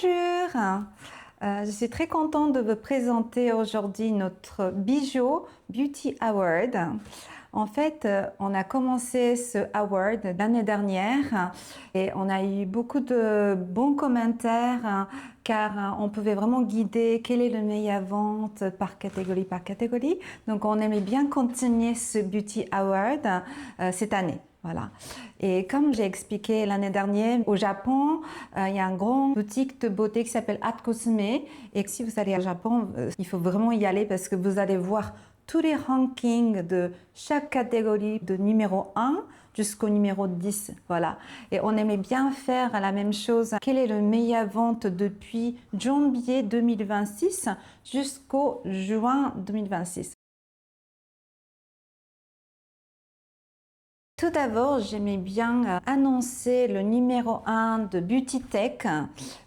Bonjour, je suis très contente de vous présenter aujourd'hui notre Bijou Beauty Award. En fait, on a commencé ce award l'année dernière et on a eu beaucoup de bons commentaires car on pouvait vraiment guider quelle est le meilleure vente par catégorie par catégorie. Donc on aimait bien continuer ce Beauty Award cette année. Voilà. Et comme j'ai expliqué l'année dernière, au Japon, il y a un grand boutique de beauté qui s'appelle At Cosme. Et si vous allez au Japon, il faut vraiment y aller parce que vous allez voir tous les rankings de chaque catégorie de numéro 1 jusqu'au numéro 10. Voilà. Et on aimait bien faire la même chose. Quelle est la meilleure vente depuis janvier 2026 jusqu'au juin 2026? Tout d'abord, j'aimais bien annoncer le numéro 1 de Beauty Tech,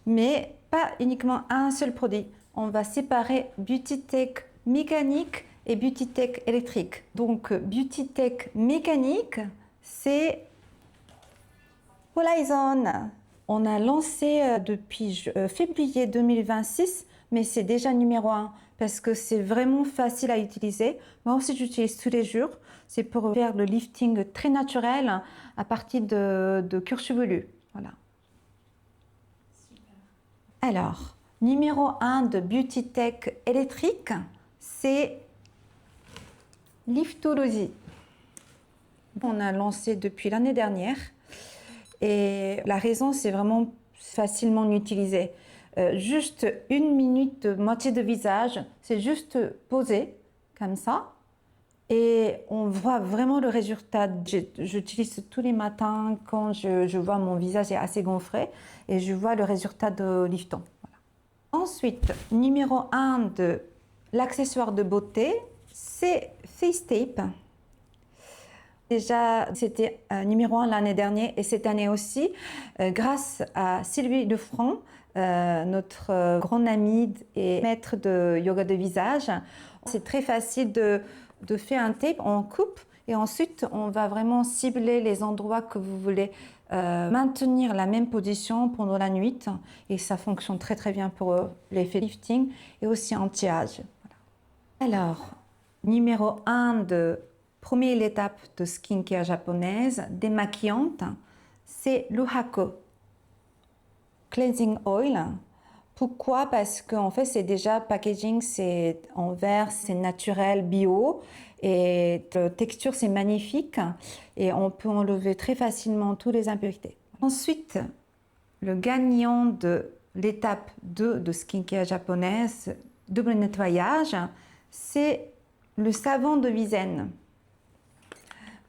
mais pas uniquement un seul produit. On va séparer Beauty Tech mécanique et Beauty Tech électrique. Donc, Beauty Tech mécanique, c'est Horizon. On a lancé depuis février 2026, mais c'est déjà numéro 1 parce que c'est vraiment facile à utiliser. Moi aussi, j'utilise tous les jours. C'est pour faire le lifting très naturel à partir de cuir chevelu. Voilà. Super. Alors, numéro 1 de Beauty Tech électrique, c'est Liftology. On a lancé depuis l'année dernière. Et la raison, c'est vraiment facilement utilisé. Juste une minute de moitié de visage, c'est juste poser comme ça. Et on voit vraiment le résultat. J'utilise tous les matins quand je vois mon visage est assez gonflé et je vois le résultat de lifton. Voilà. Ensuite, numéro 1 de l'accessoire de beauté, c'est Face Tape. Déjà, c'était numéro 1 l'année dernière et cette année aussi, grâce à Sylvie Lefranc, notre grande amie et maître de yoga de visage. C'est très facile de faire un tape, on coupe et ensuite on va vraiment cibler les endroits que vous voulez maintenir la même position pendant la nuit et ça fonctionne très très bien pour l'effet lifting et aussi anti-âge. Voilà. Alors, numéro 1 de première étape de skincare japonaise, démaquillante, c'est l'Uhako Cleansing Oil. Pourquoi? Parce qu'en fait, c'est déjà packaging, c'est en verre, c'est naturel, bio, et la texture, c'est magnifique, et on peut enlever très facilement toutes les impuretés. Ensuite, le gagnant de l'étape 2 de skincare japonaise, double nettoyage, c'est le savon de Visen.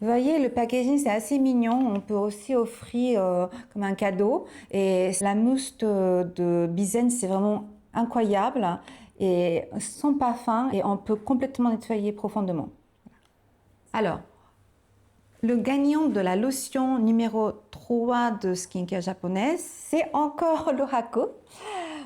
Vous voyez, le packaging, c'est assez mignon. On peut aussi offrir comme un cadeau. Et la mousse de Bizen, c'est vraiment incroyable. Et sans parfum, et on peut complètement nettoyer profondément. Alors, le gagnant de la lotion numéro 3 de skincare japonaise, c'est encore le Hako.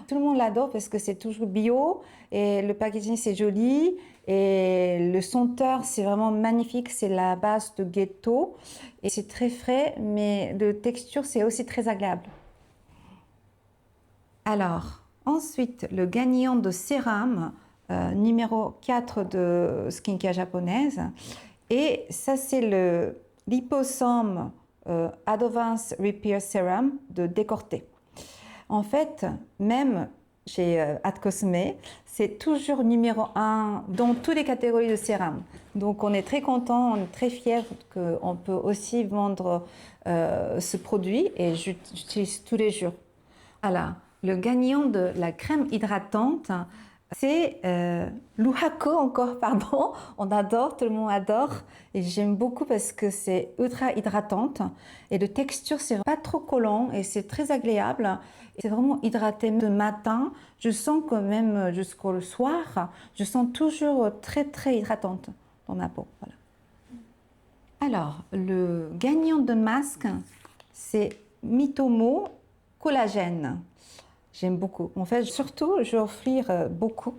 Tout le monde l'adore parce que c'est toujours bio et le packaging c'est joli et le senteur c'est vraiment magnifique, c'est la base de ghetto et c'est très frais mais la texture c'est aussi très agréable. Alors, ensuite le gagnant de sérum numéro 4 de skincare japonaise et ça c'est le Liposome Advanced Repair Serum de Décorté. En fait, même chez At Cosme, c'est toujours numéro 1 dans toutes les catégories de sérum. Donc on est très content, on est très fiers qu'on peut aussi vendre ce produit et j'utilise tous les jours. Alors, le gagnant de la crème hydratante, c'est l'Uhako encore, pardon. On adore, tout le monde adore. Et j'aime beaucoup parce que c'est ultra hydratante. Et le texture, c'est pas trop collant et c'est très agréable. C'est vraiment hydraté le matin. Je sens que même jusqu'au soir, je sens toujours très très hydratante dans ma peau. Voilà. Alors, le gagnant de masque, c'est Mitomo Collagène. J'aime beaucoup. En fait, surtout, je vais offrir beaucoup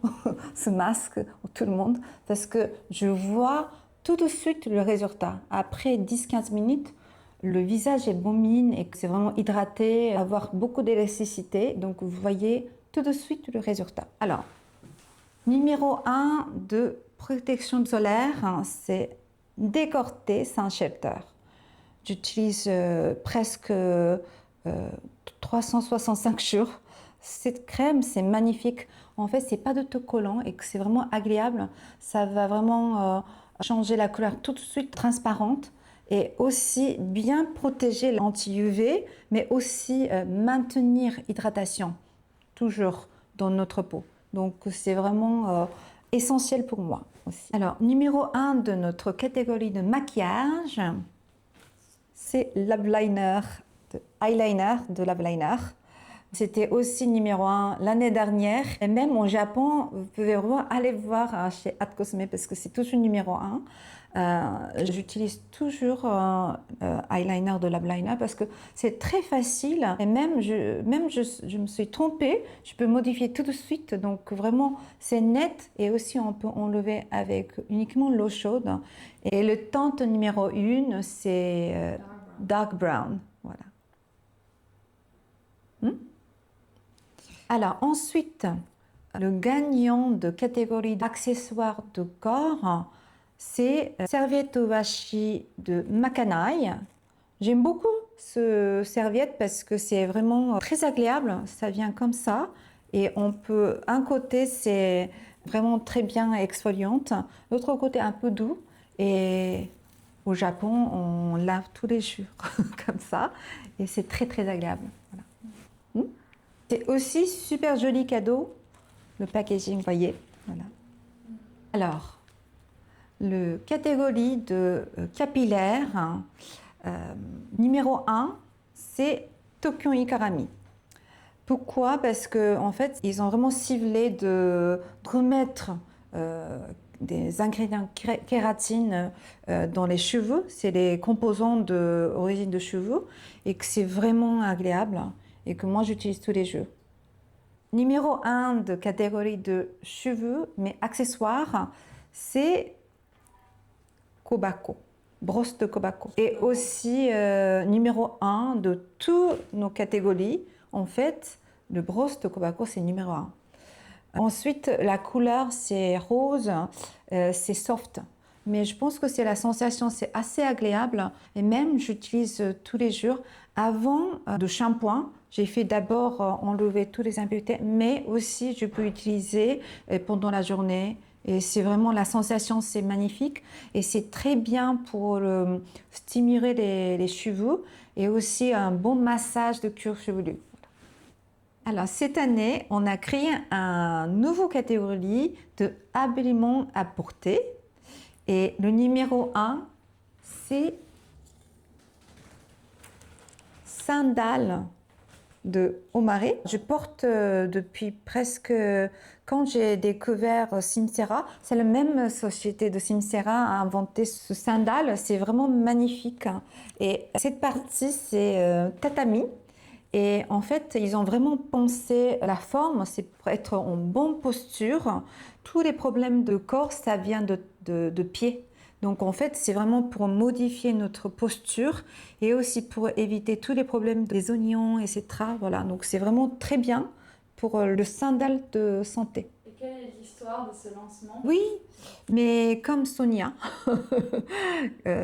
ce masque à tout le monde parce que je vois tout de suite le résultat. Après 10-15 minutes, le visage est mine et que c'est vraiment hydraté, avoir beaucoup d'élasticité. Donc vous voyez tout de suite le résultat. Alors, numéro 1 de protection solaire, hein, c'est décorté sans shelter. J'utilise presque 365 jours. Cette crème, c'est magnifique. En fait, c'est pas de tout collant et que c'est vraiment agréable. Ça va vraiment changer la couleur tout de suite transparente et aussi bien protéger l'anti-UV, mais aussi maintenir hydratation toujours dans notre peau. Donc, c'est vraiment essentiel pour moi aussi. Alors, numéro 1 de notre catégorie de maquillage, c'est l'eyeliner de l'eyeliner. C'était aussi numéro 1 l'année dernière. Et même au Japon, vous pouvez vraiment aller voir chez At Cosme parce que c'est toujours numéro 1. J'utilise toujours eyeliner de l'eyeliner parce que c'est très facile. Et même je me suis trompée, je peux modifier tout de suite. Donc vraiment, c'est net et aussi on peut enlever avec uniquement l'eau chaude. Et le teinte numéro 1, c'est dark brown. Voilà. Alors ensuite, le gagnant de catégorie d'accessoires de corps, c'est serviette Owashi de Makanai. J'aime beaucoup ce serviette parce que c'est vraiment très agréable, ça vient comme ça. Et on peut, un côté c'est vraiment très bien exfoliante, l'autre côté un peu doux. Et au Japon, on lave tous les jours comme ça. Et c'est très très agréable. Voilà. C'est aussi super joli cadeau, le packaging, vous voyez. Voilà. Alors, le catégorie de capillaire, hein, numéro 1, c'est Tokyo Ikarami. Pourquoi? Parce qu'en fait, ils ont vraiment ciblé de remettre des ingrédients kératine dans les cheveux. C'est les composants d'origine de cheveux et que c'est vraiment agréable et que moi j'utilise tous les jours. Numéro 1 de catégorie de cheveux, mais accessoires, c'est Kobako, brosse de Kobako. Et aussi numéro 1 de toutes nos catégories, en fait, le brosse de Kobako, c'est numéro 1. Ensuite, la couleur, c'est rose, c'est soft. Mais je pense que c'est la sensation, c'est assez agréable. Et même, j'utilise tous les jours. Avant de shampoing, j'ai fait d'abord enlever tous les impuretés, mais aussi je peux utiliser pendant la journée. Et c'est vraiment la sensation, c'est magnifique. Et c'est très bien pour stimuler les cheveux et aussi un bon massage de cuir chevelu. Alors, cette année, on a créé un nouveau catégorie de habillement à porter. Et le numéro 1, c'est sandales de Omare. Je porte depuis presque, quand j'ai découvert Simsera, c'est la même société de Simsera a inventé ce sandal, c'est vraiment magnifique. Et cette partie, c'est tatami. Et en fait, ils ont vraiment pensé la forme, c'est pour être en bonne posture. Tous les problèmes de corps, ça vient de pied. Donc en fait, c'est vraiment pour modifier notre posture et aussi pour éviter tous les problèmes des oignons, etc. Voilà, donc c'est vraiment très bien pour le sandal de santé. Et quelle est l'histoire de ce lancement? Oui, mais comme Sonia.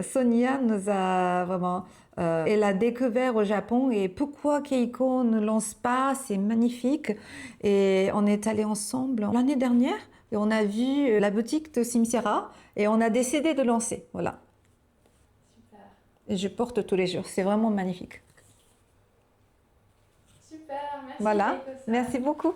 Sonia nous a vraiment... elle a découvert au Japon et pourquoi Keiko ne lance pas, c'est magnifique. Et on est allés ensemble l'année dernière et on a vu la boutique de Simsera et on a décidé de lancer. Voilà. Super. Et je porte tous les jours, c'est vraiment magnifique. Super, merci. Voilà, Keiko-san. merci beaucoup.